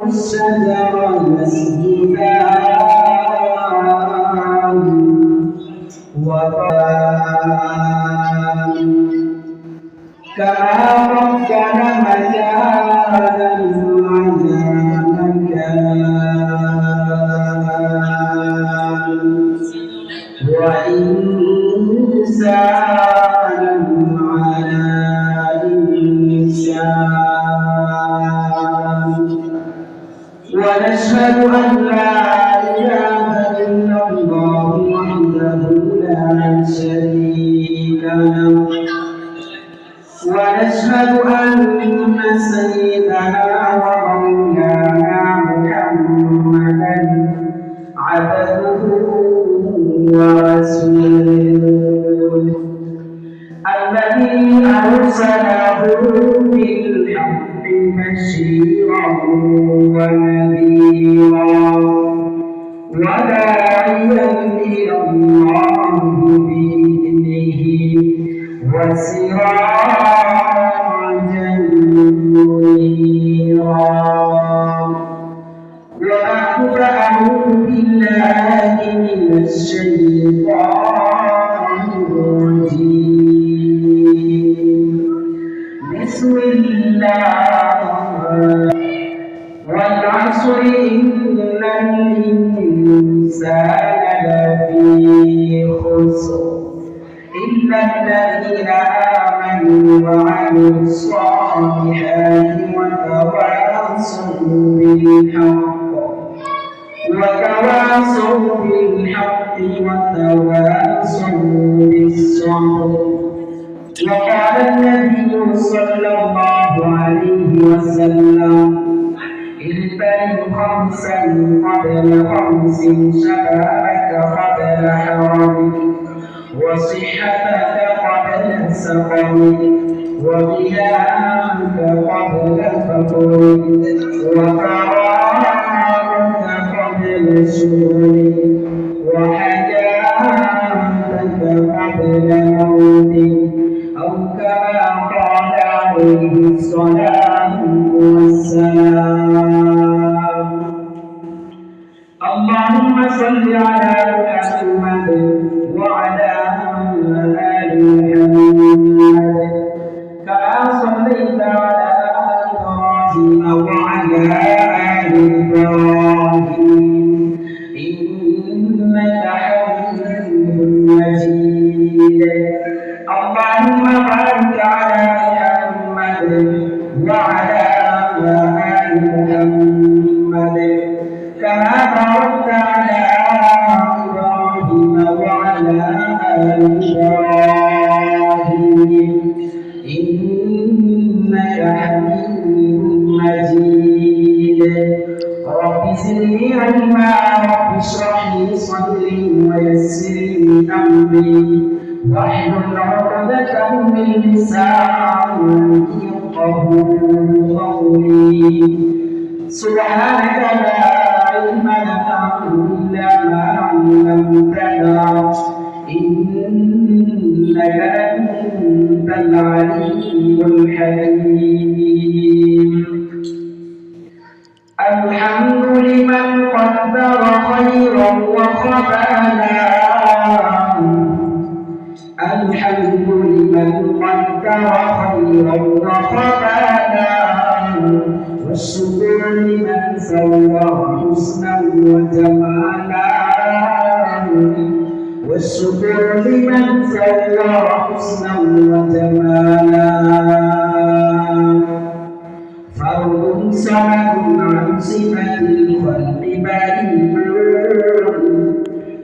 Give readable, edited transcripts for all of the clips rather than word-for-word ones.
الشجر يسجدان كما ربنا مكانا على مكان وإنسانا على إنسان ونشهد أن لا إله إلا الله وحده لا شريك له ونشهد أن سيدنا ومولانا محمدا عبده ورسوله الذي أرسله بالحق بشيرا ونذيرا وداعيا إلى الله بإذنه وسراجا منيرا وبعد فأعوذ بالله من الشيطان الرجيم بسم الله والعصر إن الإنسان لفي خسر إلا الذين آمنوا وعملوا الصالحات وتواصوا بالحق وتواصوا بالصبر وقال النبي صلى الله عليه وسلم البر خمسا قبل خمس شبابك قبل حرمك وصحتك قبل سقمك وغناك قبل فقرك وفراغك قبل شغلك وحياتك قبل موتك أو كما قال عليه الصلاة والسلام اللهم صل على محمد وعلى آل محمد كما صليت على إبراهيم وعلى آل إبراهيم إنك حميد مجيد اللهم بارك على محمد وعلى آل محمد كما باركت على إبراهيم وعلى آل إبراهيم إنك حميد مجيد رب زدني علما رب اشرح لي صدري ويسر لي أمري واحلل عقدة من لساني يفقهوا قولي سبحانك لا علم لنا إلا ما علمتنا إنك أنت العليم الحكيم الحمد لمن قدر خيرا وخبالا الحمد لمن قدر خيرا وخبالا والشكر لمن سوى حسنا وجمالا والشكر لمن سوى حسنا وجمالا فرد صمد عن صفة الخلق بريء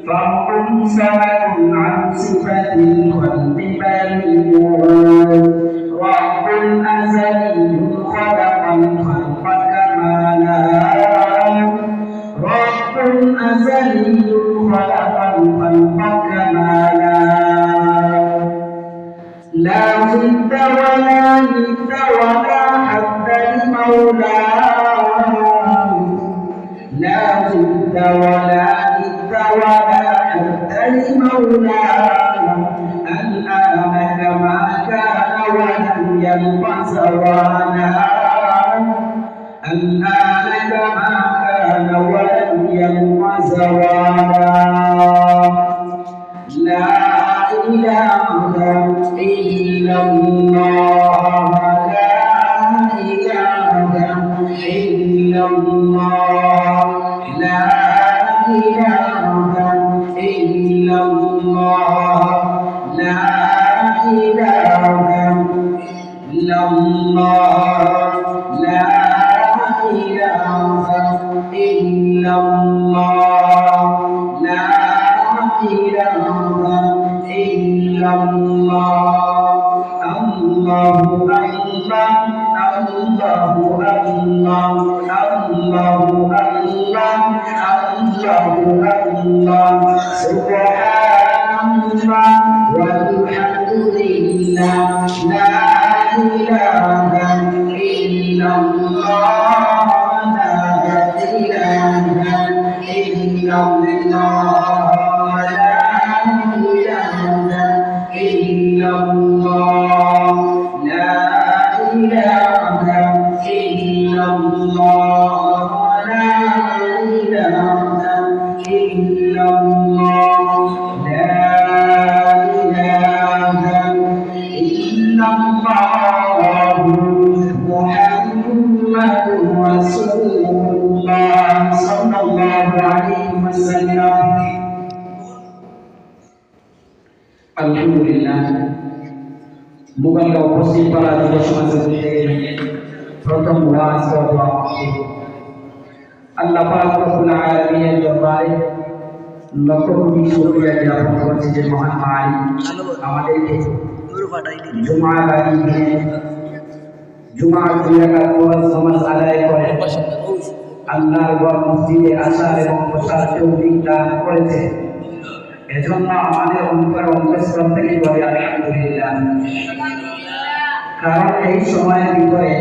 فرد صمد عن صفة الخلق بريء رب أزلي خلق الخلق كمالا رب أزلي خلق الخلق كمالا لا ضد ولا ند ولا حد لمولاه لا ضد ولا ند ولا حد لمولاه الآن كما كان ولم يلق زوالا الآن كما كان ولم يلق زوالا لا إله إلا الله لا إله إلا الله لا إله إلا الله لا إله إلا الله لا إله إلا الله لا إله إلا الله الله أكبر الله أكبر الله أكبر الله سبحان الله والحمد لله لا إله إلا الله لا إله إلا الله لا إله إلا الله لا إله إلا الله لا إله إلا الله لا إله إلا الله محمد رسول الله صلى الله عليه وسلم আলহামদুলিল্লাহ মুবাল্লা উপস্থিত করা যুব সমাজের প্রথম ওয়াজ করব আল্লাহ পাক রব্বুল আলামিনের দরবারে লক্ষ কোটি শুকরিয়া জ্ঞাপন করছি যে মহান মালিক আমাদেরকে জুমা লাগিয়ে জুমার দুই রাকাত ফরজ নামাজ আদায় করে আল্লাহর ঘর মসজিদে আসার এবং বসার তৌফিক দান করেছে এজন্য আমাদের অন্তঃস্থল থেকে বলি আলহামদুলিল্লাহ। কারণ এই সময়ের ভিতরে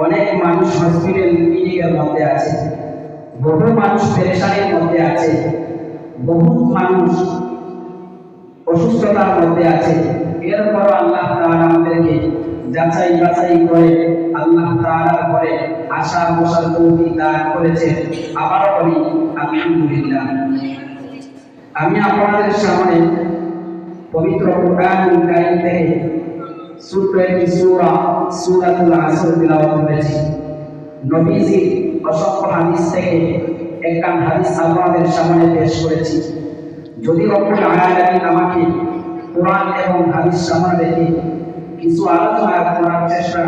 অনেক মানুষ হসপিটাল ক্লিনিকের মধ্যে আছে, বহু মানুষ পেরেশানির মধ্যে আছে, বহু মানুষ অসুস্থতার মধ্যে আছে। এরপর আল্লাহ তাআলা আমাদেরকে যাচাই বাছাই করে আল্লাহ তাআলার ঘরে আসার বসার তৌফিক দান করেছে। আবারও বলি আলহামদুলিল্লাহ। আমি আপনাদের সামনে পবিত্র কোরআনুল কারীম থেকে ছোট্ট একটি সূরা সূরাতুল আসর তিলাওয়াত করেছি। নবীজির অসংখ্য হাদিস থেকে একটা হাদিস আপনাদের সামনে পেশ করেছি। যদি রব্বুল আলামিন আমাকে কোরআন এবং হাদিস সামনে রেখে কিছু আলোচনা করার চেষ্টা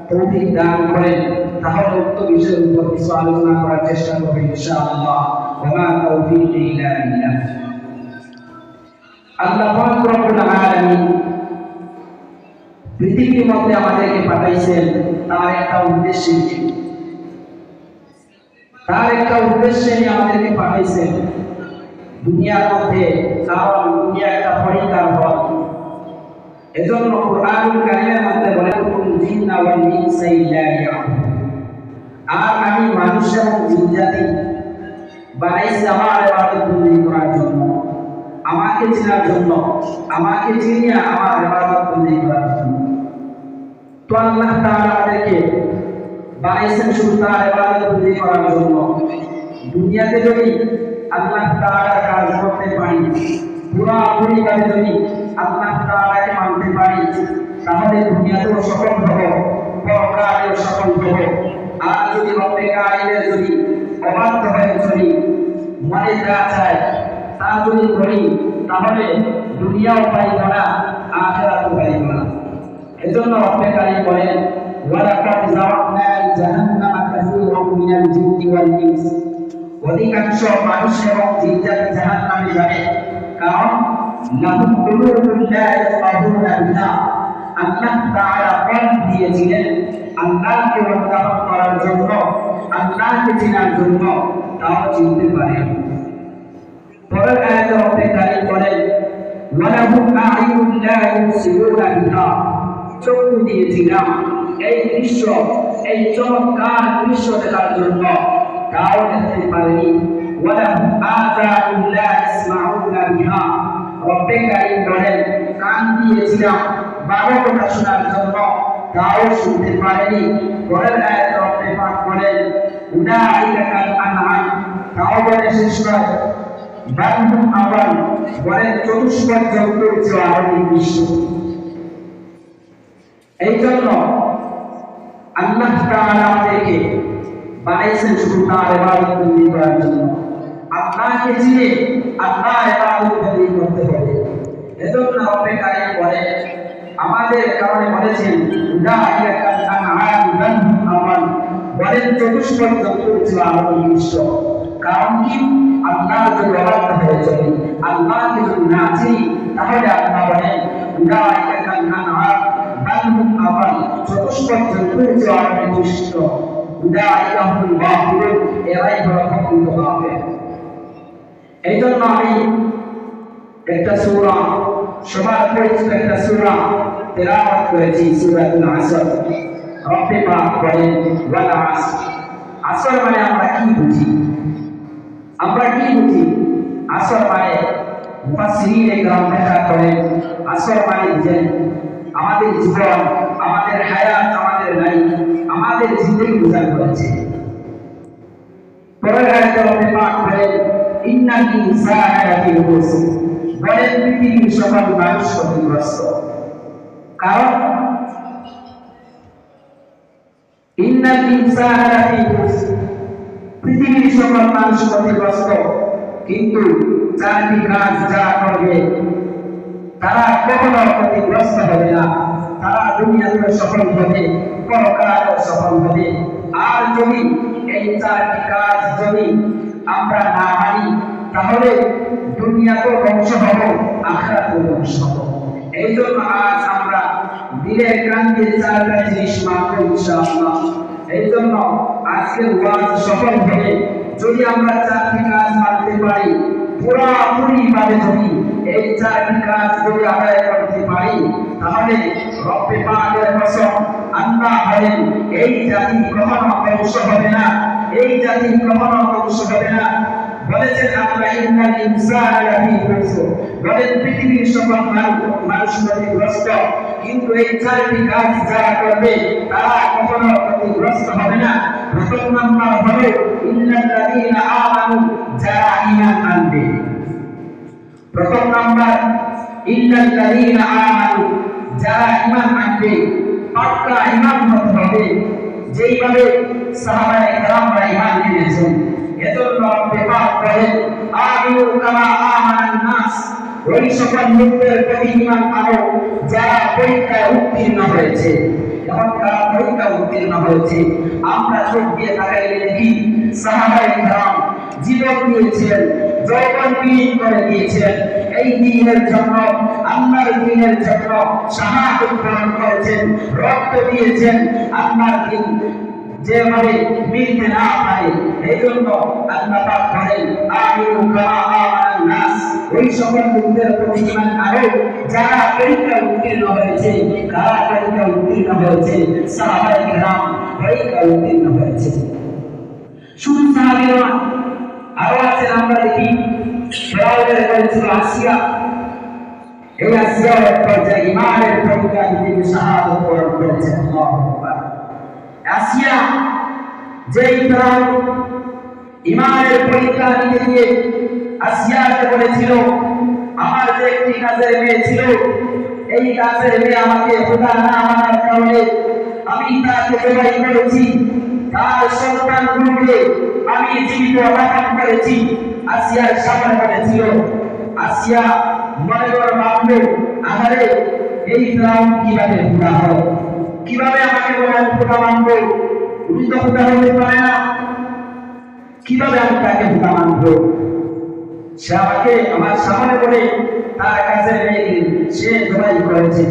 তৌফিক দান করেন তাহলে উক্ত বিষয়ের উপর কিছু আলোচনা করার চেষ্টা করব ইনশাআল্লাহ। ওয়া তাওফীক ইল্লা বিল্লাহ। আল্লাহ পাক রব্বুল আলামিন পৃথিবীর মধ্যে আমাদেরকে পাঠাইছেন তার একটা উদ্দেশ্যে নিয়ে আমাদেরকে পাঠাইছেন দুনিয়ার মধ্যে। কারণ দুনিয়া একটা পরীক্ষার ঘর। এজন্য কোরআনুল কারীমের মধ্যে বলে জিন্না ওয়াল ইনসা ইল্লা লিয়াবুদুন। আর আমি মানুষ এবং জিন জাতি বানাইছি আমার ইবাদত বন্দেগী করার জন্য, আমাকে চেনার জন্য, আমাকে চিনিয়ে আমার ইবাদত বন্দেগী করার জন্য। তো আল্লাহ তাআলা আমাদেরকে বানাইছেন শুধু তার ইবাদত বন্দেগী করার জন্য। দুনিয়াতে যদি আল্লাহ তাআলার কাজ করতে পারি, পুরোপুরি ভাবে যদি আল্লাহ তাআলাকে মানতে পারি, তাহলে দুনিয়াতেও সফল হব, পরকালেও সফল হব। আর যদি রব্বে কারিমের যদি অবাধ্য হয়ে চলি, মনে যা চায় তা যদি করি, তাহলে দুনিয়াও পাইব না, আখিরাতও পাইব না। এজন্য রব্বে কারিম বলেন ওয়ালাকাদ যারানা জাহান্নামা কাসীরাম মিনাল জিন্নি ওয়াল ইনস। অধিকাংশ মানুষ এবং জিন জাতি জাহান্নামে যাবে। কারণ লাহুম কুলুবুন লা ইয়াফকাহুনা বিহা। আল্লাহ তাআলা কলব দিয়েছিলেন আল্লাহকে অনুধাবন করার জন্য, আল্লাহকে চেনার জন্য, তাও চিনতে পারে। পরের আয়াতে রব্বে কারীম বলেন ওয়ালাহুম আ'ইনুন লা ইউবসিরুনা বিহা। চক্ষু দিয়েছিলাম এই দৃশ্য, এই চমৎকার দৃশ্য দেখার জন্য, তাও দেখতে পারেনি। ওয়ালাহুম আযানুন লা ইয়াসমাউনা বিহা। রব্বে কারীম বলেন কান দিয়েছিলাম ভালো কথা শোনার জন্য, তাও শুনতে পারেনি। পরের আয়াতে রব্বে পাক বলেন উলাইকা কাল আনআম, তাও বলে শেষ নয়, বানহুম আবাল, বলেন চতুষ্পদ জন্তুর চেয়ে আরো নিকৃষ্ট। এই জন্য আল্লাহ তাআলা আমাদেরকে বানাইছেন শুধু তার ইবাদত বন্দেগী করার জন্য। আল্লাহকে চিনে আল্লাহর ইবাদত বন্দেগী করতে হবে। এজন্য রব্বে কারীম বলেন আমাদের কারণে বলেছেন উলাইকা কাল আনআম বানহুম আবাল, বলেন চতুষ্পদ জন্তুর চেয়ে আরো নিকৃষ্ট। কারণ কি? আল্লাহর যদি অবাধ্য হয়ে চলি, আল্লাহকে যদি না চিনি, তাহলে আল্লাহ বলেন উলাইকা কাল আনআম বানহুম আবাল, চতুষ্পদ জন্তুর চেয়ে আরো নিকৃষ্ট। উলাইকা হুমুল গাফিলুন, এরাই হলো প্রকৃত গাফিল। এই জন্য আমি একটা সূরা, সবার পরিচিত একটা সূরা তেলাওয়াত করেছি, সূরাতুল আসর। রব্বে পাক বলেন ওয়াল আসর। আসর মানে আমরা কি বুঝি? আমরা কি বুঝি? আসর মানে মুফাসসিরিনে কেরাম ব্যাখ্যা করেন আসর মানে যে আমাদের জীবন, আমাদের হায়াত, আমাদের লাইফ, আমাদের জিন্দেগি বোঝানো হয়েছে। পরের আয়াতে রব্বে পাক বলেন ইন্নাল ইনসানা লাফি খুসর, বলেন পৃথিবীর সকল মানুষ ক্ষতিগ্রস্ত। কারণ ইন্নাল ইনসানা লাফি খুসর, পৃথিবীর সকল মানুষ ক্ষতিগ্রস্ত, কিন্তু চারটি কাজ যারা করবে তারা কখনো ক্ষতিগ্রস্ত হবে না। তারা দুনিয়াতে সফল হবে, পরকালেও সফল হবে। আর যদি এই চারটি কাজ যদি আমরা না মানি, তাহলে দুনিয়াতেও ধ্বংস হব, আখিরাতেও ধ্বংস হব। এই জন্য আজ আমরা দিলের কান দিয়ে চারটা জিনিস মানব ইনশাআল্লাহ। এই জন্য আজকের ওয়াজ সফল হবে যদি আমরা চারটি কাজ মানতে পারি, পুরোপুরি ভাবে যদি এই চারটি কাজ যদি আদায় করতে পারি, তাহলে রব্বে পাকের কসম আল্লাহ বলেন এই জাতি কখনো ধ্বংস হবে না, এই জাতি কখনো ধ্বংস হবে না। বলেছেন আল্লাহ ইন্নাল ইনসানা লাফি খুসর, বলেন পৃথিবীর সকল মানুষ ক্ষতিগ্রস্ত, কিন্তু এই চারটি কাজ যারা করবে তারা কখনো ক্ষতিগ্রস্ত হবে না। প্রথম নাম্বার হলো ইন্নাল্লাযীনা আমানু, যারা ঈমান আনবে। প্রথম নাম্বার ইন্নাল্লাযীনা আমানু, যারা ঈমান আনবে, পাক্কা ঈমান হতে হবে যেইভাবে সাহাবায়ে কেরামরা ঈমান এনেছেন। এজন্য রব্বে পাক বলেন আমিনু কামা আমানান নাস, ওই সকল লোকদের প্রতি ঈমান আনো যারা পরীক্ষায় উত্তীর্ণ হয়েছে। এখন কারা পরীক্ষায় উত্তীর্ণ হয়েছে? আমরা চোখ দিয়ে তাকাইলে দেখি সাহাবায়ে কেরাম জীবন দিয়েছেন, যৌবন বিলীন করে দিয়েছেন এই দ্বীনের জন্য, আল্লাহর দ্বীনের জন্য শাহাদাত বরণ করেছেন, রক্ত দিয়েছেন আল্লাহর দ্বীন যেভাবে মিলতে না পারে। এই জন্য আল্লাহ পাক বলেন আমিনু কামা আমানান নাস, ওই সকল লোকদের প্রতি ঈমান আনো যারা পরীক্ষায় উত্তীর্ণ হয়েছে। কারা পরীক্ষায় উত্তীর্ণ হয়েছে? সাহাবায়ে কেরাম পরীক্ষায় উত্তীর্ণ হয়েছে। শুধু সাহাবীরা নয়, আরো আছেন। আমরা দেখি ফেরাউনের হয়েছিল আসিয়া, এই আসিয়া এক পর্যায়ে ঈমানের পরীক্ষা দিতে শাহাদাত বরণ করেছেন। আল্লাহু আকবার। আসিয়া যেই ফেরাউন ঈমানের পরীক্ষা দিতে গিয়ে আসিয়াকে বলেছিল আমার যে একটি কাজের মেয়ে ছিল, এই কাজের মেয়ে আমাকে খোদা না মানার কারণে আমি তাকে জবাই করেছি, তার সন্তানগুলোকে আমি জীবিত দাফন করেছি। আসিয়ার সামনে বলেছিল। আসিয়া মনে করে ভাবলো আহারে এই ফেরাউন কিভাবে খোদা হয়, কিভাবে আমাকে বলে আমি খোদা মানবো? উনি তো খোদা হতে পারে না, কিভাবে আমি তাকে খোদা মানবো? সে আমাকে আমার সামনে বলে তার কাছে মেয়ে সে জবাই করেছে।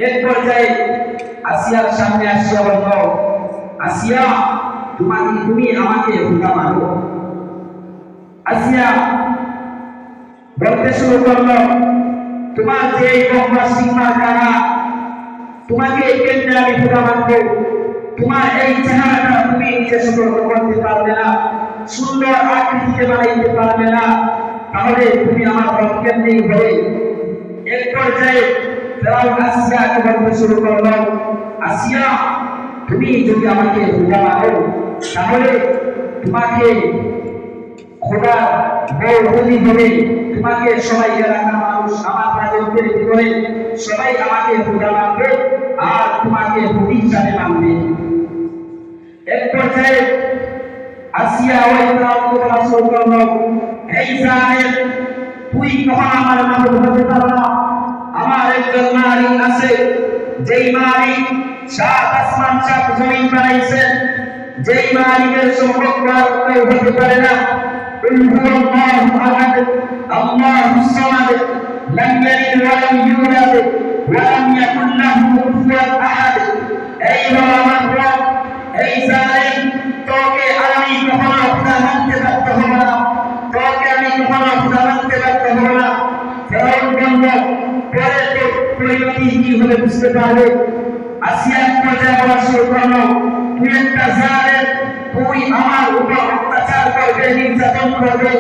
এক পর্যায়ে আসিয়ার সামনে আসিয়া বলল আসিয়া তুমি আমাকে খোদা মানো? আসিয়া বলতে শুরু করলো তোমার যে লম্বা সিংহার কানা, তোমাকে কেমনে আমি খোদা মানবো? তোমার এই চেহারাটা তুমি নিজে সতর্ক করতে পারবে না, সুন্দর আকৃতিতে বানাইতে পারবে না, তাহলে তুমি আমার রব কেমনে হবে? এক পর্যায়ে ফেরাউন আসিয়াকে বলতে শুরু করলো, আসিয়া, তুমি যদি আমাকে খোদা মানো তাহলে তোমাকে খোদা বউ বলি হবে, তোমাকে সবাই এলাকার মানুষ আমার রাজত্বের ভিতরে সবাই আমাকে খোদা মানবে আর তোমাকে নবী হিসাবে মানবে। এক পর্যায়ে আসিয়া ওই ফেরাউনকে বলা শুরু করলো, এই জালেম, তুই কখন আমার মাবুদ হতে পারো না? আমার একজন মালিক আছে, যেই মালিক সাত আসমান সাত জমিন বানাইছেন, যেই মালিকের সম্পর্ক আর কেউ হতে পারে না। قل هو الله احد الله الصمد لم يلد ولم يولد ولم يكن له كفوا احد। এই হলো আমার রব। এই জালেম, তোকে আমি কখনো খোদা মানতে বাধ্য হব না, তোকে আমি কখনো খোদা মানতে বাধ্য হব না। ফেরাউন বলল, পরে তো পরিণতি কি হবে বুঝতে পারবে। আসিয়া পর্যায়ে বলা শুরু করলো, তুই একটা জালেম, তুই আমার উপর অত্যাচার করবে, নির্যাতন করবে,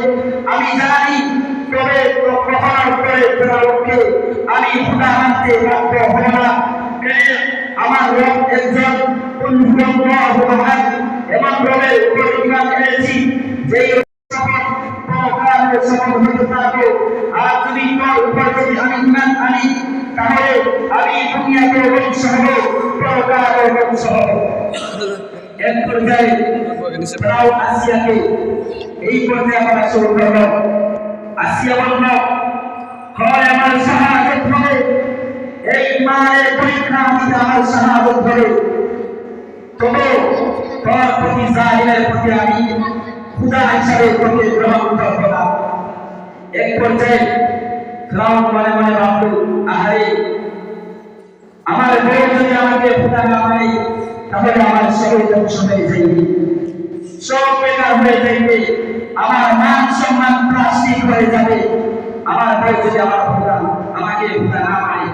আমি জানি। তবে কখনো করে ফেরাউনকে আমি খোদা মানতে বাধ্য হব না। আমার রব একজন, কুল হুয়াল্লাহু আহাদ, এমন রবের উপর ঈমান এনেছি যেই পরকালে সফল হতে পারবো। আর তুমি তোর উপর যদি আমি ঈমান আনি তাহলে আমি দুনিয়াতে বংশ হব, পরকালে বংশ হব। এক পর্যায়ে ফেরাউন আসিয়াকে এই পর্যায়ে বলা শুরু করলো। আসিয়া বলল, হয় আমার শাহাদাত হবে, এই মায়ের পরীক্ষা দিতে আমার শাহাদাত হবে, তবে তোর প্রতি জালিমের প্রতি আমি খোদা হিসাবে তোকে গ্রহণ করব না। এক পর্যায়ে ফেরাউন মনে মনে ভাবল, আহারে, আমার বউ যদি আমাকে খোদা না মানে তাহলে আমার সবই ধ্বংস হয়ে যাইবে, সব বেকার হয়ে যাইবে, আমার মান সম্মান প্লাস্টিক হয়ে যাবে। আমার বউ যদি আমাকে খোদা না মানে।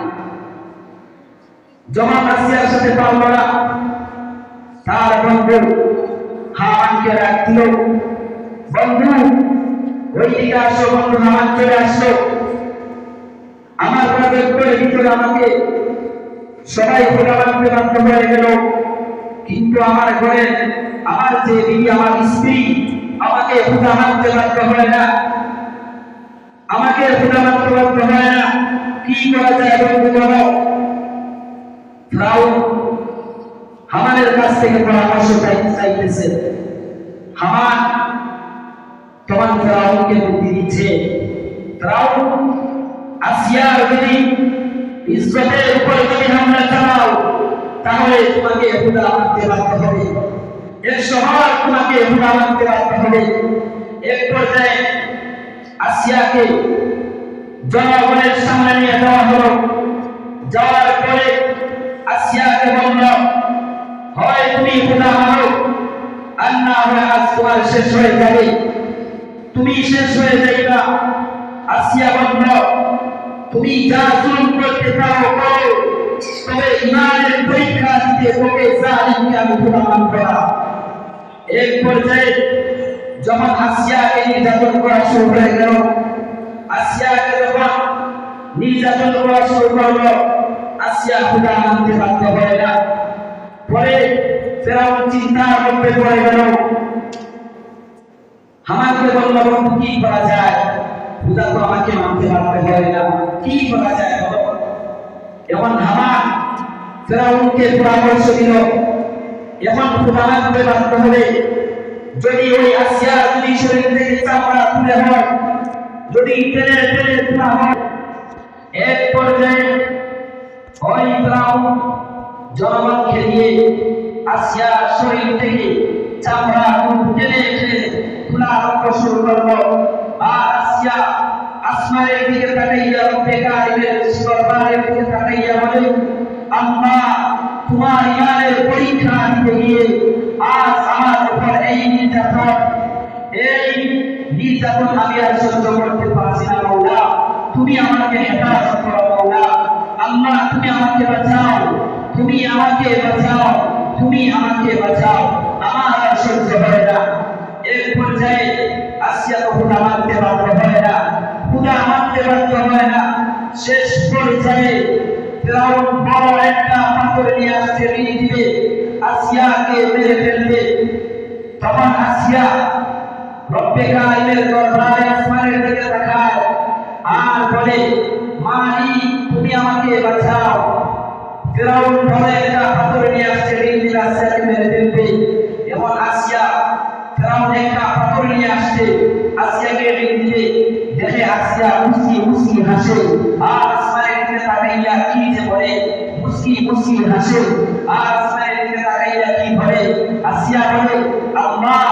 যখন আসিয়ার সাথে পারল না, তার বন্ধু হামানকে ডাক দিল, বন্ধু ওই দিকে আসো, বন্ধু হামান চলে আসলো, আমার রাজত্বের ভিতরে আমাকে সবাই খোদা মানতে বাধ্য হয়ে গেল, কিন্তু আমার ঘরে আমার যে বিবি, আমার স্ত্রী আমাকে খোদা মানতে বাধ্য হয় না, আমাকে খোদা মানতে বাধ্য হয় না। কি করা যায় বন্ধু বলো? ফেরাউন হামানের কাছ থেকে পরামর্শ চাইতেছে। হামান তখন ফেরাউনকে বুদ্ধি দিচ্ছে, ফেরাউন, আসিয়ার যদি ইজ্জতের উপরে যদি হামলা চালাও তাহলে তোমাকে খোদা মানতে বাধ্য হবে, এর শহর তোমাকে খোদা মানতে বাধ্য হবে। এক পর্যায়ে আসিয়াকে জনগণের সামনে নিয়ে যাওয়া হলো। যাওয়ার পরে আসিয়াকে বলল, হয় তুমি খোদা মানো আর না হয় আজ তোমার শেষ হয়ে যাবে, তুমি শেষ হয়ে যাইবা। আসিয়া বলল, তুমি যা জুলুম করতে পারো করো, তবে ইমানের পরীক্ষা দিতে তোকে জালিমকে আমি খোদা মানব না। এক পর্যায়ে যখন আসিয়াকে নির্যাতন করা শুরু হয়ে গেল, আসিয়াকে যখন নির্যাতন করা শুরু করলো, আসিয়া খোদা মানতে বাধ্য হয় না। পরে ফেরাউন চিন্তার মধ্যে পড়ে গেল, হামানকে বলল, বন্ধু কি করা যায়? খোদা তো আমাকে মানতে বাধ্য হয় না, কি করা যায় বলো? এখন হামান ফেরাউনকে পরামর্শ দিল, এখন খোদা মানতে বাধ্য হবে যদি ওই আসিয়া যদি শরীর থেকে চামড়া তুলে হয়, যদি টেনে টেনে তোলা হয়। এক পর্যায়ে ওই ফেরাউন জনগণকে দিয়ে আসিয়া শরীর থেকে চামড়া টেনে টেনে তোলা আরম্ভ শুরু করলো। আর আসিয়া আসমানের দিকে তাকাইয়া, বেকারিদের সরকারের দিকে তাকাইয়া বলে, আল্লাহ, তোমার ইমানের পরীক্ষা দিতে গিয়ে আজ আমার উপর এই নির্যাতন আমি আর সহ্য করতে পারছি না। মওলা, তুমি আমাকে হেফাজত করো। মওলা আল্লাহ, তুমি আমাকে বাঁচাও, তুমি আমাকে বাঁচাও, তুমি আমাকে বাঁচাও, আমার আর সহ্য হয় না। এক পর্যায়ে আসিয়া তো খোদা মানতে বাধ্য হয় না, খোদা মানতে বাধ্য হয় না। শেষ পর্যায়ে ফিরাউন বড় একটা পাথর নিয়ে আসছে, রিনি দিবে আসিয়াকে মেরে ফেলবে। তখন আসিয়া রব্বে কারিমের দরবারে আসমানের দিকে তাকায় আর বলে, মালিক তুমি আমাকে বাঁচাও, ফিরাউন বড় একটা পাথর নিয়ে আসছে, রিনি দিবে আসিয়াকে মেরে ফেলবে। এবং আসিয়া ফিরাউন একটা পাথর নিয়ে আসছে, আসিয়াকে রিনি দিবে। দেখে আসিয়া মুস্কি মুস্কি হাসে আর আসমানের দিকে তাকাইয়া কি যে বলে, মুস্কি মুস্কি হাসে আর আসমানের দিকে তাকাইয়া কি বলে, আসিয়া বলে, আল্লাহ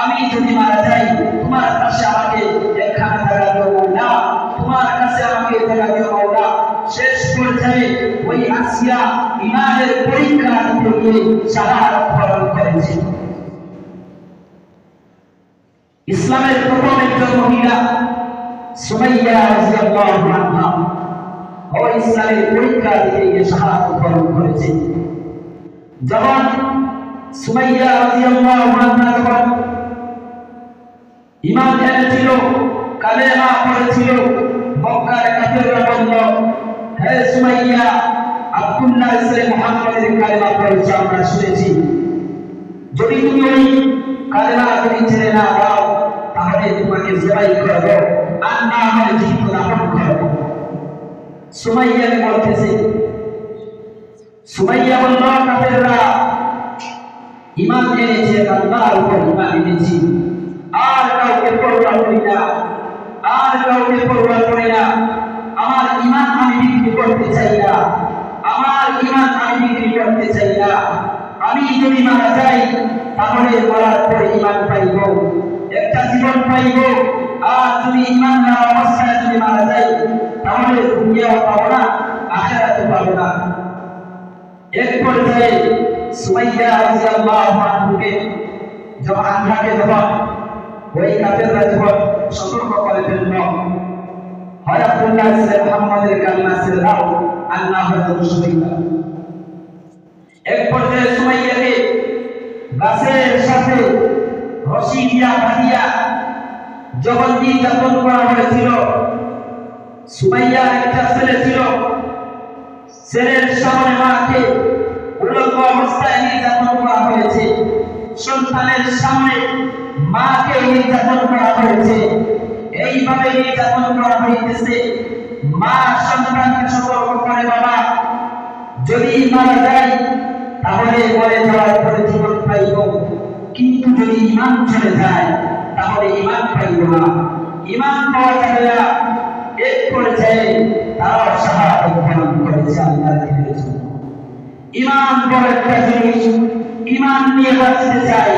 আমি যদি মারা যাই তোমার কাছে আমাকে একখানা জায়গা দিও মাওলা, তোমার কাছে আমাকে জায়গা দিও মাওলা। শেষ পর্যায়ে ওই আসিয়া ইমানের পরীক্ষা দিতে গিয়ে শাহাদাত বরণ করেছে। ইসলামের প্রথম একজন মহিলা সুমাইয়া রাদিয়াল্লাহু আনহা ও ইসলামের পরীক্ষা দিতে গিয়ে শাহাদাত বরণ করেছে। যখন সুমাইয়া রাদিয়াল্লাহু আনহা যখন ঈমান এনেছিল, কালেমা পড়েছিল, মক্কার কাফেররা বলল, হে সুমাইয়া, আব্দুল্লাহ ইসলে মুহাম্মাদের কালেমা পড়েছে আমরা শুনেছি, যদি তুমি ওই কালেমা যদি ছেড়ে না দাও তাহলে তোমাকে জবাই করব আর না হয় জীবিত দাফন করব। সুমাইয়াকে বলতেছে, সুমাইয়া বলল, কাফেররা ঈমান এনেছে, আল্লাহর উপর ঈমান এনেছি, আর কাউকে পরোয়া করি না, আর কাউকে পরোয়া করি না। আমার ঈমান আমি বিক্রি করতে চাই না, আমার ঈমান আমি বিক্রি করতে চাই না। আমি যদি মারা যাই তাহলে মরার পরে ঈমান পাইব, একটা জীবন পাইব। আর যদি ঈমান না অবস্থায় যদি মারা যাই তাহলে দুনিয়াও পাবো না, আখিরাতও পাবো না। এক পর্যায়ে সুমাইয়া রাদিয়াল্লাহু আনহাকে যখন ওই কাফেররা যখন সতর্ক করে ফেলল, হয় আব্দুল্লাহ ইসলে মুহাম্মাদের কালেমা ছেড়ে দাও আর না হয় দুশমনীরা। এক পর্যায়ে সুমাইয়াকে গাছের সাথে রশি দিয়া বাঁধিয়া যখন নির্যাতন করা হয়েছিল, সুমাইয়ার একটা ছেলে ছিল, ছেলের সামনে মাকে উলঙ্গ অবস্থায় নির্যাতন করা হয়েছে, সন্তানের সামনে মাকে নির্যাতন করা হয়েছে। এইভাবে নির্যাতন করা হইতেছে। মা সন্তানকে সতর্ক করে, বাবা যদি মারা যায় তাহলে মরে যাওয়ার পরে জীবন পাইব, কিন্তু যদি ঈমান চলে যায় তাহলে ঈমান পাইব না, ঈমান পাওয়া যাবে না। এক পর্যায়ে তারা শাহাদাত বরণ করেছে আল্লাহর দিনের জন্য। ঈমান বড় একটা জিনিস, ঈমান নিয়ে বাঁচতে চাই,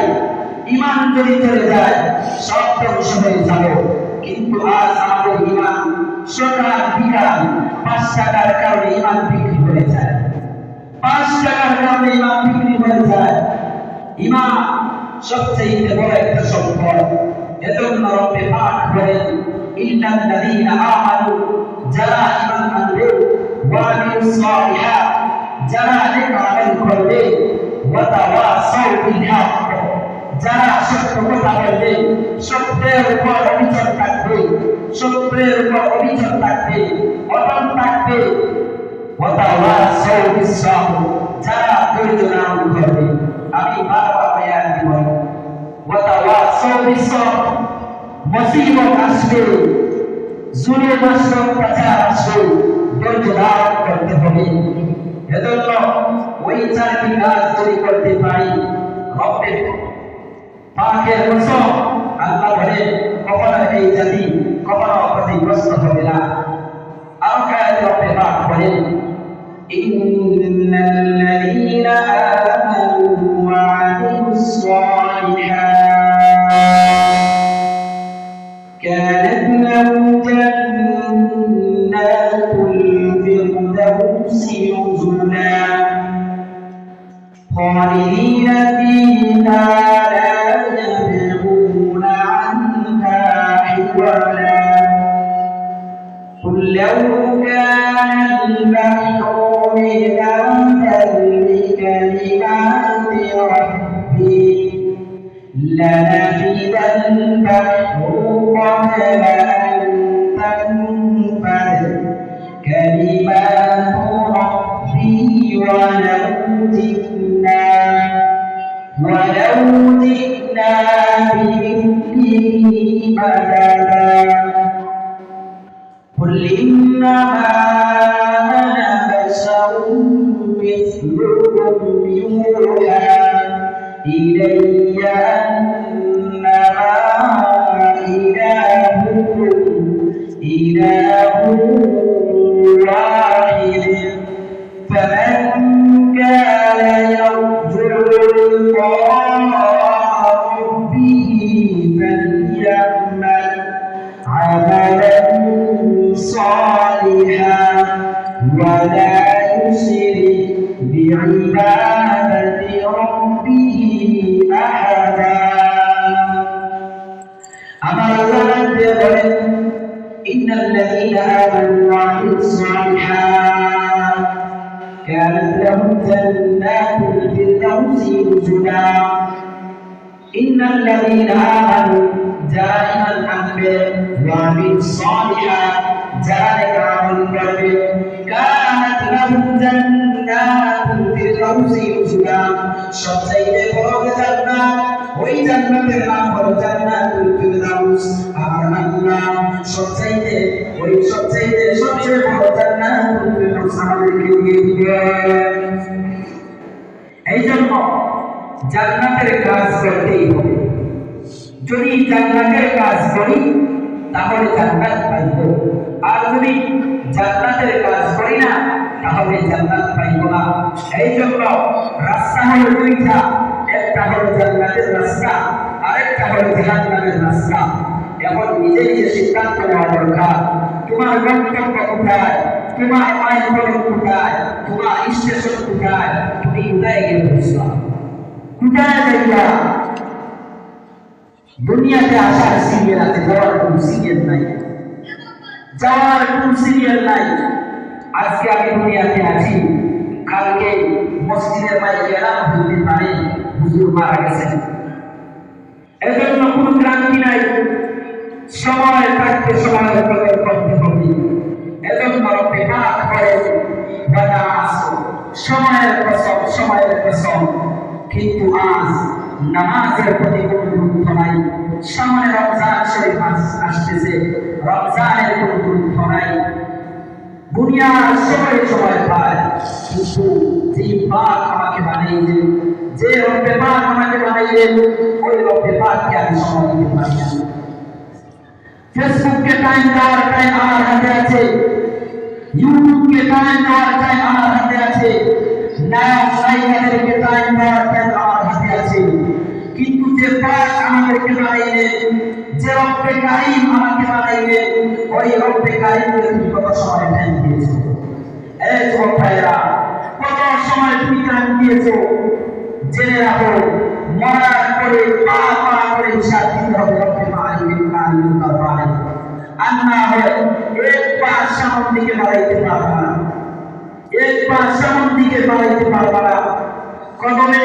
ঈমান যদি চলে যায় সব ধ্বংস হয়ে যাবে। কিন্তু আজ আমাদের ঈমান সকাল বিকাল 5 টাকার কারণে ঈমান বিক্রি হয়ে যায়, 5 টাকার কারণে ঈমান বিক্রি হয়ে যায়। ঈমান সবচেয়ে বড় একটা সম্পদ। এজন্য রব্বে পাক বলেন, ইন্নাল্লাযীনা আমানু, যারা ঈমান আনবে, ওয়া আমিলুস সালিহাত, যারা নেক আমল করবে, ওয়া তাওয়াসাউ বিল হক, যারা সত্য কথা বলবে, সত্যের উপর অবিচল থাকবে, সত্যের উপর অবিচল থাকবে, অটল থাকবে, ওয়া তাওয়াসাউ বিস সাবর, যারা ধৈর্য ধারণ করবে। আমি বারবার বয়ান দিব, ওয়া তাওয়াসাউ বিস সাবর, মুসিবত আসবে, জুলুম আসবে, অত্যাচার আসবে, ধৈর্য ধারণ করতে হবে। এজন্য ওই 4টি কাজ যদি করতে পারি, রব্বে পাকের কসম, আল্লাহ বলেন কখনো এই জাতি কখনো ক্ষতিগ্রস্ত হবে না। আর কায়াতে রব্বে পাক বলেন, ইন্নাল্লাযীনা আমানু ওয়া আমিলুস সালিহাত কানাত লাহুম জান্নাতুল ফিরদাউসি নুজুলা খালিদিনা ফীহা লা ইয়াবগুনা আনহা হিওয়ালা قل لو كان البحر مدادا لكلمات ربي لنفد البحر قبل أن تنفد كلمات ربي مددا قل إنما أنا بشر مثلكم يوحى إلي أنما إلهكم إله واحد فمن كان يرجو لقاء ربه فليعمل عملا صالحا ولا يشرك بعبادة ربه أحدا أمر الله إن الذين آمنوا وعملوا الصالحات كانت لهم جنات الفردوس نزلا إن الذين آمنوا دائما أنبئ وعملوا الصالحات ذلك عمل ربه كانت لهم جنات الفردوس نزلا সবচাইতে বড় জান্নাত ওই জান্নাতের নাম হলো জান্নাতুল ফিরদাউস আর আল্লাহ সবচাইতে সবচেয়ে বড় জান্নাতুল ফিরদাউস আমাদেরকে দিয়ে দিবেন এই জন্য জান্নাতের কাজ করতেই হবে যদি জান্নাতের কাজ করি তাহলে জান্নাত পাইব আর যদি জান্নাতের কাজ করি না তাহলে জান্নাত পাইব না এই জন্য রাস্তা হলো দুইটা একটা হলো জান্নাতের রাস্তা আরেকটা হলো জাহান্নামের রাস্তা এখন নিজে নিজে সিদ্ধান্ত নেওয়া দরকার তোমার গন্তব্য কোথায় তোমার মাইলফলক কোথায় তোমার স্টেশন কোথায় তুমি কোথায় গিয়ে পৌঁছবা কোথায় যাইবা দুনিয়াতে আসার সিরিয়াল আছে যাওয়ার কোনো সিরিয়াল নাই আজকে আমি দুনিয়াতে আছি কালকে মসজিদের মাইকে এলাম হইতে পারে হুজুর মারা গেছেন এজন্য কোনো ক্রান্তি নাই সময় থাকতে সময়ের কদর করতে হবে এজন্য পেপার করে বাধা আসো সময়ের কসম কিন্তু আজ নামাজের প্রতি কোনো গুরুত্ব নাই সামনে রমজান শরীফ আসতেছে রমজানের কোনো গুরুত্ব নাই দুনিয়ার সময় পায় কিন্তু যে পাক আমাকে বানাইলেন যে রব্বে পাক আমাকে বানাইলেন ওই রব্বে পাককে আমি সময় দিতে পারি না ফেসবুককে টাইম দেওয়ার টাইম আমার হাতে আছে ইউটিউবকে টাইম দেওয়ার টাইম আমার হাতে আছে নায়িকাদেরকে টাইম দেওয়ার টাইম আমার হাতে আছে কিন্তু যে পাক আমাদেরকে বানাইলেন যে রব্বে কারীম আমাকে বানাইলেন ওই রব্বে কারীমকে তুমি কত সময় টাইম দিয়েছো এই যুবক ভাইরা কত সময় তুমি টাইম দিয়েছো জেনে রাখো মরার পরে পা করে হিসাব দিতে হবে রব্বে কারীমের দরবারে আর না হয় এক পা সামনের দিকে বাড়াইতে পারবা না এক পা সামনের দিকে বাড়াইতে পারবা না কদমে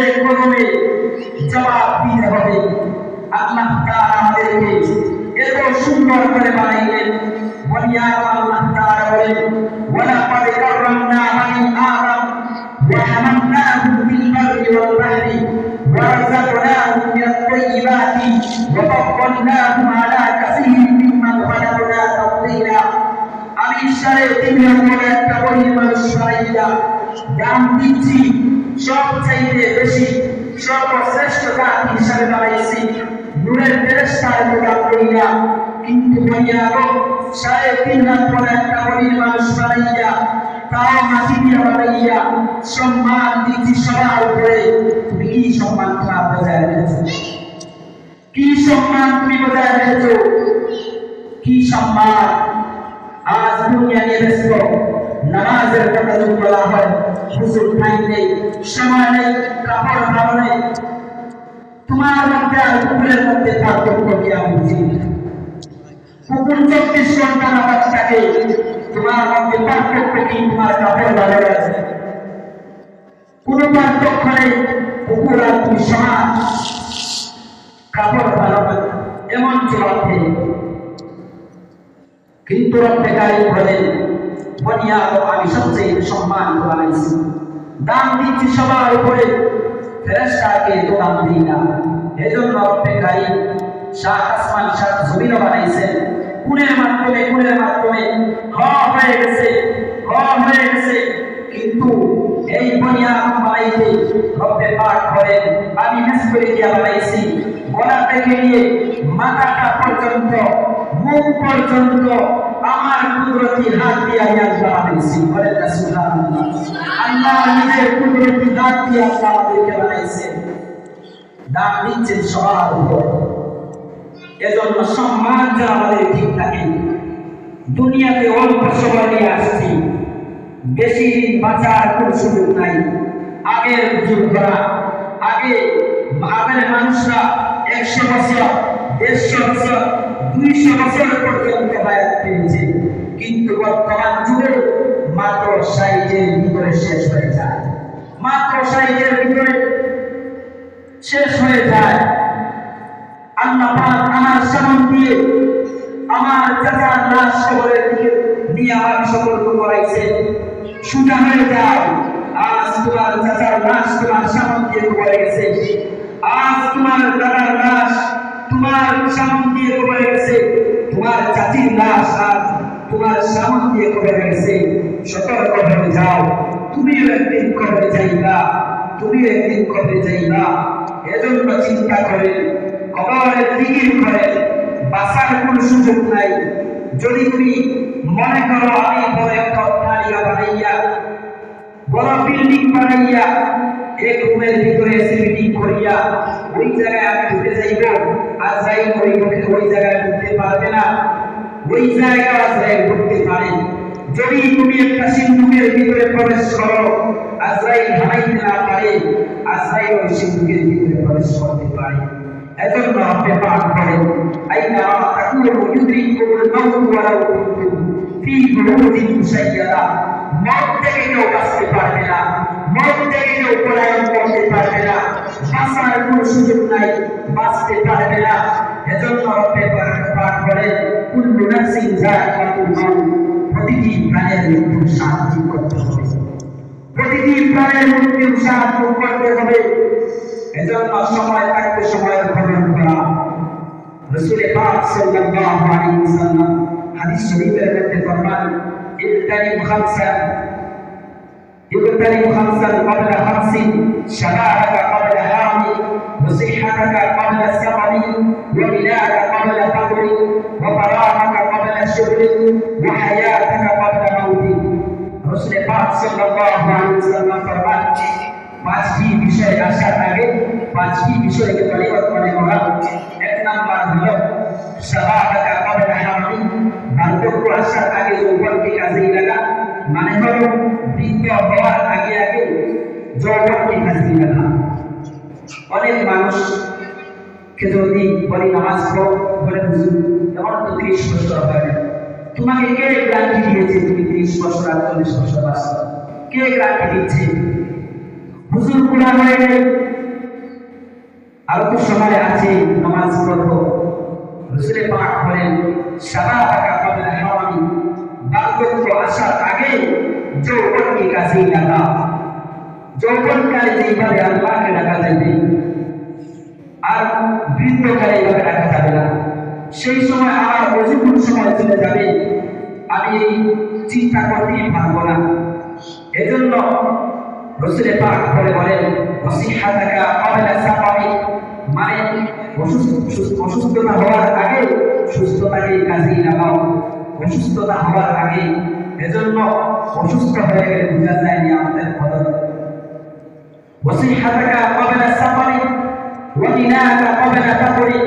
জবাব দিতে হবে আল্লাহ তাআলা আমাদেরকে এত সুন্দর করে বানাইলেন বলিয়া আল্লাহ তাআলা বলেন ওয়ালাকাদ কাররামনা বানি আদম ওয়া হামালনাহুম ফিল বাররি ওয়াল বাহরি ওয়া রাযাকনাহুম মিনাত তাইয়্যিবাতি ওয়া ফাদ্দালনাহুম আলা কাসীরিন মিম্মান খালাকনা তাফদীলা আমি ঈশ্বরের তিনের উপরে একটা পরিমাণ বানাইয়া দাম দিচ্ছি সবচাইতে বেশি সর্বশ্রেষ্ঠ জাতি হিসাবে বানাইছি নূরের ফেরেশতার দাম করিয়া কিন্তু বলিয়া 3.5 হাত পরে একটা পরিমাণ বানাইয়া তাও মাটি দিয়া বানাইয়া সম্মান দিচ্ছি সবার উপরে তুমি কি সম্মান বজায় রেখেছো কি সম্মান তুমি বজায় রেখেছো কি সম্মান আজ দুনিয়া নিয়ে ব্যস্ত নামাজের কথা যদি বলা হয় হুজুর টাইম নেই সময় নেই কাপড় ভালো নেই তোমার মধ্যে আর কুকুরের মধ্যে পার্থক্য কি আমি বুঝি কুকুর 24 ঘন্টা নামাজ থাকে তোমার মধ্যে পার্থক্য কি তোমার কাপড় ভালো আছে কোনো পার্থক্য নেই কুকুর আর তুমি সমান কাপড় ভালো এমন জবাব নেই কিন্তু রব্বে কারীম বলেন বনিয়া আমি সবচেয়ে সম্মান বানাইছি দাম দিচ্ছি সবার উপরে ফেরেশতাকে তো দাম দিই না এজন্য রব্বে কারীম সাত আসমান সাত জমিন বানাইছেন কোনের মাধ্যমে হয়ে গেছে কিন্তু এই বুনিয়াদ বানাইতে রব্বে পাক করেন আমি মিসরি দিয়া বানাইছি গলা থেকে নিয়ে মাথাটা পর্যন্ত মুখ পর্যন্ত আমার কুদরতি হাত দিয়ে আমি আল্লাহ বানাইছি বলেন না সুবহানাল্লাহ আল্লাহ নিজের কুদরতি হাত দিয়ে আল্লাহ আমাদেরকে বানাইছেন দান দিচ্ছেন সবার উপর এজন্য সম্মান যেন আমাদের ঠিক থাকে দুনিয়াতে অল্প সময় নিয়ে আসছি বেশি দিন বাঁচার কোনো সুযোগ নাই আগের বুজুর্গরা আগের মানুষরা 100 বছর 150 বছর 200 বছর পর্যন্ত হায়াত পেয়েছে কিন্তু বর্তমান যুগে মাত্র 60 এর ভিতরে শেষ হয়ে যায় আল্লাহ পাক আমার সামনে দিয়ে আমার চাচার লাশ কবরের দিকে নিয়ে আমাকে সতর্ক করাইছে সোজা হয়ে যাও আজ তোমার চাচার লাশ তোমার সামনে দিয়ে কবরে গেছে আজ তোমার দাদার লাশ তোমার সামনে দিয়ে কবরে গেছে তোমার চাচির লাশ আজ তোমার সামনে দিয়ে কবরে গেছে সতর্ক হয়ে যাও তুমিও একদিন কবরে যাইবা এজন্য চিন্তা করেন কবরের জিকির করেন বাঁচার কোনো সুযোগ নাই যদি তুমি মনে করো আমি বড় একটা অট্টালিকা বানাইয়া বড় বিল্ডিং বানাইয়া এক রুমের ভিতরে সিলিং করিয়া ওই জায়গায় আমি ঢুকে যাইব আজরাইল ওই জায়গায় ঢুকতে পারবে না ওই জায়গায় আজরাইল ঢুকতে পারে যদি তুমি একটা সিন্ধুকের ভিতরে প্রবেশ করো আজরাইল হারাইতে না পারে আজরাইল ওই সিন্ধুকের ভিতরে প্রবেশ করতে পারে এজন্য আপনি পাঠ করেন আইনা তাকুলু ইউদ্রিকুল মাউত ওয়ালাউ কুনতুম ফি বুরুজিন মুশাইয়াদা মত থেকে কেউ বাঁচতে পারবে না মত থেকে কেউ পলায়ন করতে পারবে না বাঁচার কোনো সুযোগ নাই বাঁচতে পারবে না এজন্য আপনি পাঠ করেন কুল্লু নাফসিন যায়িকাতুল মাউত প্রতিটি প্রাণের মৃত্যুর স্বাদ ভোগ করতে হবে এজন্য সময় থাকতে সময় গ্রহণ করা রাসূল পাক সাল্লাল্লাহু আলাইহি ওয়াসাল্লাম হাদিস শরীফের মধ্যে ফরমান ইবতানিম খামসান ক্বাবলা খামসিন শাবাবাকা ক্বাবলা হারামি ওয়া সিহহাতাকা ক্বাবলা সাফারি ওয়া মিলাকা ক্বাবলা ফাকরি ওয়া ফারাগাকা ক্বাবলা শুগলি ওয়া হায়াতাকা ক্বাবলা মাউতি রাসূল পাক সাল্লাল্লাহু আলাইহি ওয়াসাল্লাম ফরমান পাঁচটি বিষয় আসার আগে পাঁচটি বিষয়কে পরিবর্তন করা এক নাম্বার হলো শাবাবাকা ক্বাবলা হারামি বার্ধক্য আসার আগে যৌবনকে কাজে লাগা মানে হলো বৃদ্ধ হওয়ার আগে যৌবনকে কাজে লাগা অনেক মানুষকে যদি বলি নামাজ পড়ো বলে হুজুর আমার তো 30 বছর হয়ে তোমাকে কে গ্যারান্টি দিয়েছে তুমি 30 বছর 40 বছর বাঁচবে কে গ্যারান্টি দিচ্ছে হুজুর পুরা হয়ে গেলে আর তো সময় আছে নামাজ পড়বো রাসূল পাক বলেন শাবাবাকা ক্বাবলা হারামি বার্ধক্য আসার আগে যৌবনকে কাজে লাগা যৌবনকালে যেভাবে আল্লাহকে ডাকা যাবে আর বৃদ্ধকালে এইভাবে ডাকা যাবে না সেই সময় আমার অযুগুণ সময় চলে যাবে আমি এই চিন্তা করতেই পারবো না এজন্য রাসূল পাক বলেন ওয়াসিহাতাকা ক্বাবলা সাফারি মানে অসুস্থতা হওয়ার আগে সুস্থতাকে কাজে লাগাও অসুস্থতা হওয়ার আগে এজন্য অসুস্থ হয়ে গেলে বোঝা যায় না আমাদের কদর ওয়াসিহাতাকা ক্বাবলা সাফারি ওয়া মিনাকা ক্বাবলা ফাকরি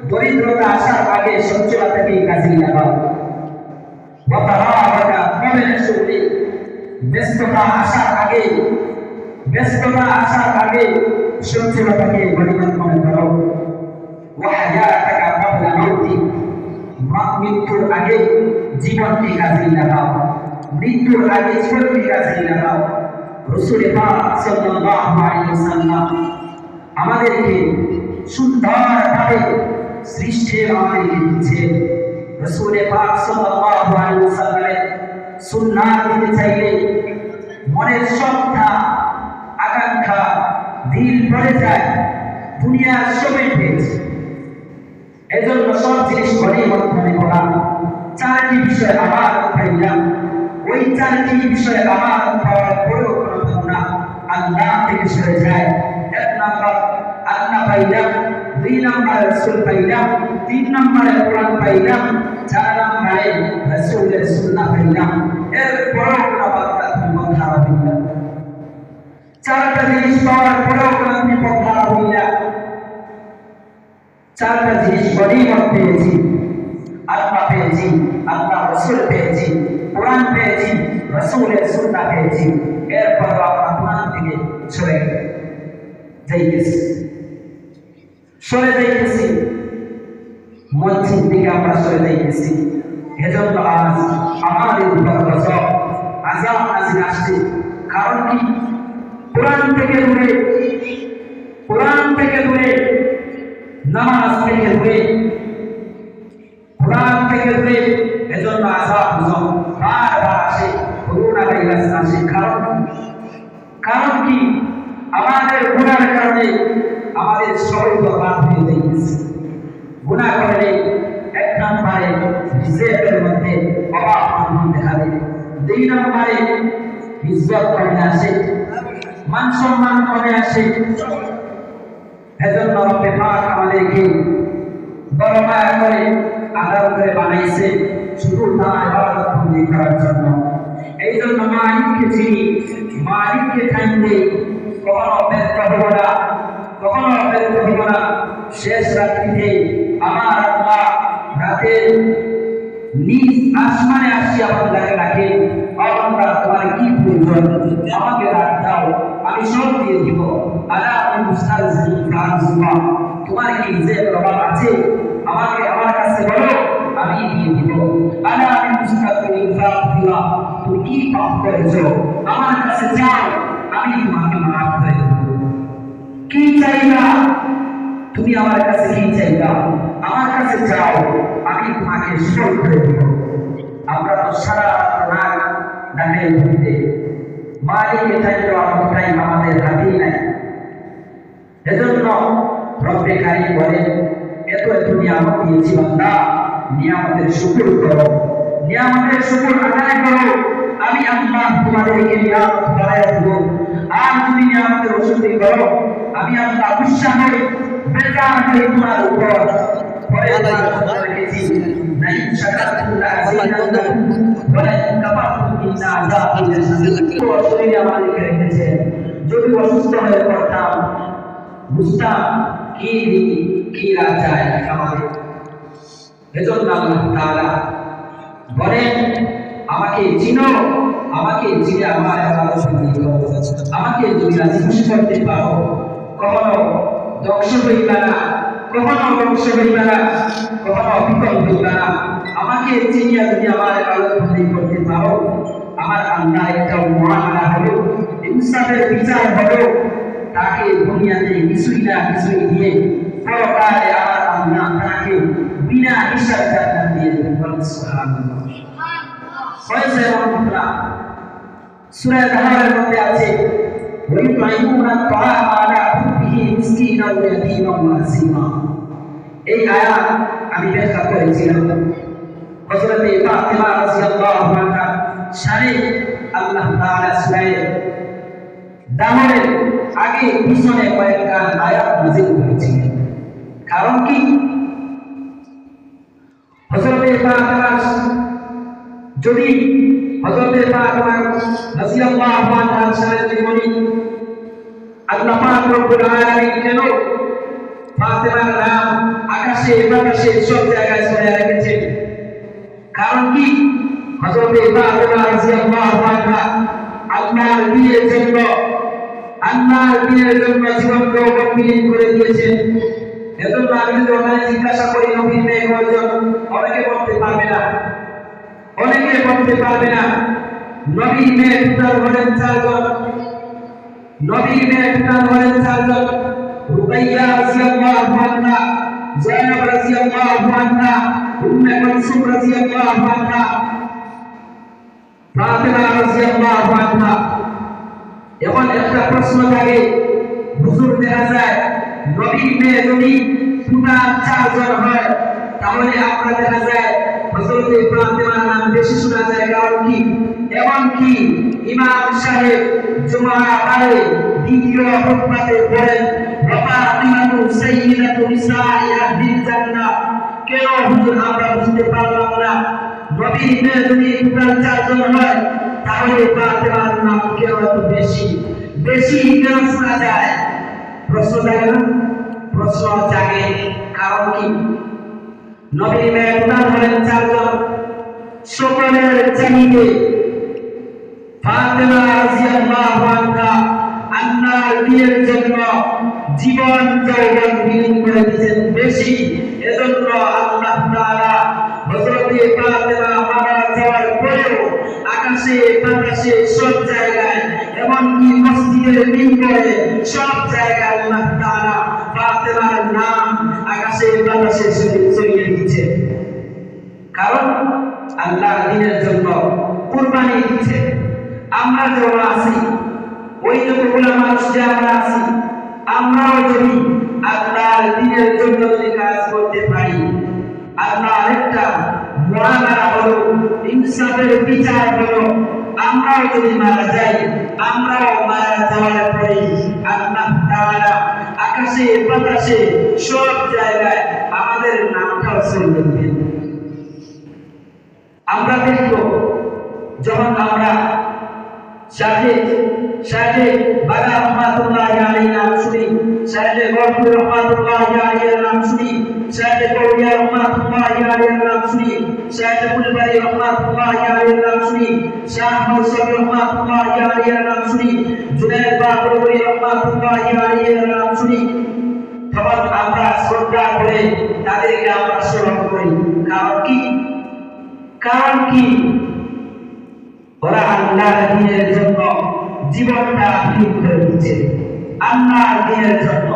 দরিদ্রতা আসার আগে সচ্ছলতাকে কাজে লাগাও ওয়া ফারাগাকা ক্বাবলা শুগলি ব্যস্ততা আসার আগে সচ্ছলতাকে পরিবর্তন করো ওয়া হায়াতাকা ক্বাবলা মাউতি মৃত্যুর আগে জীবনকে কাজে লাগাও মৃত্যুর আগে জীবনকে কাজে লাগাও রাসূল পাক সাল্লাল্লাহু আলাইহি ওয়াসাল্লাম আমাদেরকে সুন্দরভাবে সৃষ্টি আমাদেরকে দিচ্ছে রাসূল পাক সাল্লাল্লাহু আলাইহি ওয়াসাল্লামের সুন্নাত দিতে চাইলে মনের সবটা আকাঙ্ক্ষা দিল ভরে যায় দুনিয়ার সবাই পেয়েছে জিনিস গনিমত মনে করা, চারটি বিষয় আমার পাইলাম, ওই চারটি বিষয় আমার পাওয়ার পরেও কোনো ভাবনা আল্লাহ থেকে সরে যায়। এক নাম্বার আল্লাহ পাইলাম, দুই নাম্বার রাসূল পাইলাম, তিন নম্বরে কোরআন পাইলাম, চার নম্বরে রাসূলের সুন্নাহ পাইলাম, এরপরও কোনো বার্তা তুমি পথ হারাবে না। চারটা জিনিস পাওয়ার পরেও তুমি পথ হারাবে না। চারটা জিনিস গনিমত পেয়েছি, আল্লাহ পেয়েছি, আল্লাহ রাসূল পেয়েছি, কোরআন পেয়েছি, রাসূলের সুন্নাহ পেয়েছি, এরপর আমরা কোরআন থেকে সরে যাইতেছি, মসজিদ থেকে আমরা সরে যাইতেছি। এজন্য আজ আমাদের উপর গজব আযাব নাযিল আসছে। কারণ কি? কোরআন থেকে দূরে, নামাজ থেকে দূরে, কোরআন থেকে দূরে, এজন্য আযাব গজব বারবার আসে, করোনা ভাইরাস আসে। কারণ কি? আমাদের গুনার কারণে আমাদের সবাই বরবাদ হয়ে যাইতেছে। গুনাহ করলে এক নম্বরে রিজেকের মধ্যে অভাব অনটন দেখা দেয়, দুই নম্বরে ইজ্জত কমে আসে, মান সম্মান কমে আসে। এজন্য রব্বে পাক আমাদেরকে বড় মায়া করে আদর করে বানাইছে শুধু তার ইবাদত বন্দেগী করার জন্য। এই জন্য মালিককে চিনি, মালিককে খাইতে কখনো ব্যর্থ হব না। শেষ রাত্রিতে আমার আল্লাহ রাতের নিজ আসমানে আসিয়া বান্দাকে ডাকে, বান্দা তোমার কি প্রয়োজন, আমাকে ডাক দাও, আমি সব দিয়ে দিব। আলা আমি মুস্তারজিম ফারজুমা, তোমার কি যে প্রভাব আছে আমাকে আমার কাছে বলো, আমি দিয়ে দিব। আলা আমি মুস্তাকবিরিন ফাগফিরা, তুমি কি পাপ করেছো আমার কাছে চাও, আমি তোমাকে মাফ করে দেব। কি চাইবা তুমি আমার কাছে, কি চাইবা আমার কাছে চাও, আমি তোমাকে শোধ করে দেব। আমরা তো সারা রাত ডাকে ঘুরতে, মালিকের চাইতে অতটাই আমাদের হাতেই নাই। এজন্য রব্বে কারীম বলেন, এত নিয়ামত দিয়েছি বান্দা, নিয়ামতের শুকর করো, নিয়ামতের শুকর আদায় করো, আমি আল্লাহ তোমাদেরকে নিয়ামত বাড়াইয়া দেব। আর তুমি নিয়ামতের অশুদ্ধি করো, আমি আল্লাহ গুসা হই, বেজার হই তোমার উপর। পরে আল্লাহ রেখেছি, নাই শাকারতুম লাযিদান্নাকুম ওয়া লা ইন কাফারতুম ইন্না আযাবি লাশাদীদ। শরীরে আমাদেরকে রেখেছে, যদি অসুস্থ হয়ে পড়তাম বুঝতাম কি রাজায় আমাদের। এজন্য আল্লাহ তাআলা বলেন, আমাকে চিনো, আমাকে চিনে আমার ইবাদত করো, আমাকে যদি রাজি খুশি করতে পারো, কখনো ধ্বংস হইবা না, কখনো বিকল হইবা না। আমাকে চিনিয়া যদি আমার ইবাদত করতে পারো, আমার আল্লাহ একটা মুআমালা হলো, ইনসাফের বিচার হলো, তাকে দুনিয়াতে কিছুই দিয়ে পরকালে আমার আল্লাহ তাকে বিনা হিসাবে জান্নাত দিয়ে দেবেন। সুবহানাল্লাহ। হয়েছে রহমাতুল্লাহ, সূরা তাহারের মধ্যে আছে, ওয়া ইউতাইমুনা আত-তাআমা আলা হুব্বিহি মিসকিনান ওয়া ইয়াতীমান ওয়া আসীমা। এই আয়াত আমি ব্যাখ্যা করেছিলাম। হযরতে ফাতিমা রাদিয়াল্লাহু আনহা শানে আল্লাহ তাআলা সূরা দামনের আগে পিছনে কয়েকখান আয়াত নাযিল করেছিলেন। কারণ কি? হযরতে ফাতিমা যদি হযরতে ফাতিমা রাদিয়াল্লাহু আনহার শানে জীবনী আল্লাহ পাক রব্বুল আলামিন কেন ফাতিমার নাম আকাশে বাতাসে সব জায়গায় ছড়িয়ে রেখেছেন? কারণ কি? হযরতে ফাতিমা রাদিয়াল্লাহু আনহা আল্লাহর বিয়ের জন্য জীবনকে বিলীন করে দিয়েছেন। এজন্য আমি যদি ওখানে জিজ্ঞাসা করি নবীর মেয়ে কয়জন, অনেকে বলতে পারবে না। নবীর মেয়ে টোটাল হলেন 4 জন। রুকাইয়া রাদিয়াল্লাহু আনহা, যায়েব রাদিয়াল্লাহু আনহা, উম্মে কুলসুম রাদিয়াল্লাহু আনহা, ফাতিমা রাদিয়াল্লাহু আনহা। এখন একটা প্রশ্ন থাকে, হুজুর দেখা যায় নবীর মেয়ে যদি টোটাল 4 জন হয়, তাহলে আমরা দেখা যায় হযরত ফাতেমার নাম বেশি শোনা যায়। কারণ কি? এমনকি ইমাম সাহেব জুমারে দ্বিতীয় খুতবাতে বলেন ফাতিমাতু সাইয়্যিদাতু নিসাই আহলিল জান্নাহ। কেন হুজুর আমরা বুঝতে পারলাম না? নবীর মেয়ে যদি টোটাল 4 জন হয় তাহলে ফাতেমার নাম কেন এত বেশি বেশি কেন শোনা যায়? প্রশ্ন জাগে না? প্রশ্ন জাগে। কারণ কি? নবীর মেয়ে টোটাল হলেন 4 জন। সকলের চাইতে ফাতেমা রাদিয়াল্লাহু আনহা আল্লাহর দ্বীনের জন্য জীবন যৌবন বিলীন করে দিয়েছেন বেশি। এজন্য আল্লাহ তাআলা হযরত ফাতেমা মারা যাওয়ার পরেও আকাশে বাতাসে সব জায়গায় এমনকি মসজিদের মিম্বরে সব জায়গায় আল্লাহ তাআলা ফাতেমার নাম আকাশে বাতাসে ছড়িয়ে দিচ্ছে। কারণ আল্লাহর দ্বীনের জন্য কুরবানি দিচ্ছে। আমরা যারা আছি ওই যতগুলো মানুষ যে আমরা আছি, আমরাও যদি আল্লাহর দ্বীনের জন্য যদি কাজ করতে পারি, আল্লাহর একটা মুআমালা হলো, ইনসাফের বিচার হলো, আমরাও যদি মারা যাই, আমরাও মারা যাওয়ার পরে আল্লাহ তাআলা আকাশে বাতাসে সব জায়গায় আমাদের নামটাও ছড়িয়ে দিবেন। আমরা দেখব যখন আমরা শাহেদ বাগা রহমাতুল্লাহি আলাইহি নাম শুনি, শাহেদ গফুর রহমাতুল্লাহি আলাইহি নাম শুনি, শাহেদ কৌলিয়া রহমাতুল্লাহি আলাইহি নাম শুনি, শাহেদ বুলবারি রহমাতুল্লাহি আলাইহি নাম শুনি, শাহ মৌসুমী রহমাতুল্লাহি আলাইহি নাম শুনি, জুনায়েদ বাকরবী রহমাতুল্লাহি আলাইহি নাম শুনি, তখন আমরা শ্রদ্ধা করে তাদেরকে আমরা স্মরণ করি। কারণ কি? ওরা আল্লাহর দ্বীনের জন্য জীবনটা বিলীন করে দিচ্ছে, আল্লাহর দ্বীনের জন্য।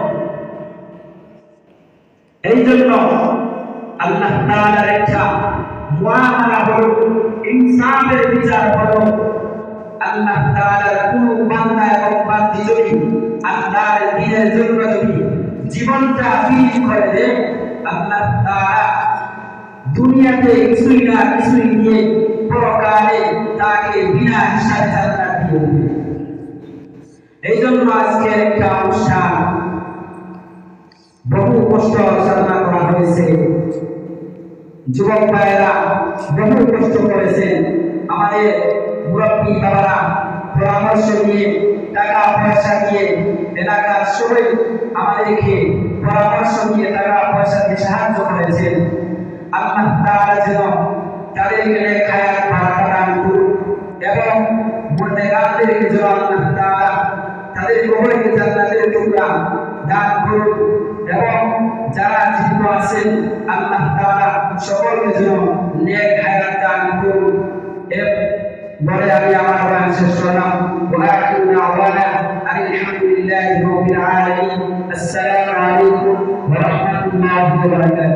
এই জন্য আল্লাহ তাআলার একটা মুআমালা হলো, ইনসাফের বিচার হলো, আল্লাহ তাআলার কোন বান্দা এবং বান্দী যদি আল্লাহর দ্বীনের জন্য যদি জীবনটা বিলীন করে দেয়, আল্লাহ তাআলা দুনিয়াতে কিছুই না কিছুই দিয়ে পরকালে তাকে বিনা হিসাবে জান্নাত দিয়ে দেবে। এই জন্য আজকের একটা অনুষ্ঠান বহু কষ্ট সাধনা করা হয়েছে। যুবক ভাইয়েরা বহু কষ্ট করেছেন। আমাদের মুরব্বী বাবারা পরামর্শ দিয়ে, টাকা পয়সা দিয়ে, এলাকার সবাই আমাদেরকে পরামর্শ দিয়ে টাকা পয়সা দিয়ে সাহায্য করেছেন। আল্লাহ তাআলা যেন তাদেরকে নেখায়াত বারাকা দান করুন এবং মুত্তাকিনদেরকে যেন আল্লাহ তাআলা তাদের কবরকে জান্নাতের টুকরা দান করুন এবং যারা জীবিত আছেন আল্লাহ তাআলা সকলকে যেন নেক হায়াত দান করুন। বলে আমি আমার বয়ান শেষ করলাম। ওয়া আখিরু দাওয়ানা আলহামদুলিল্লাহি রাব্বিল আলামিন। আসসালামু আলাইকুম ওয়া রাহমাতুল্লাহি ওয়া বারাকাতুহু।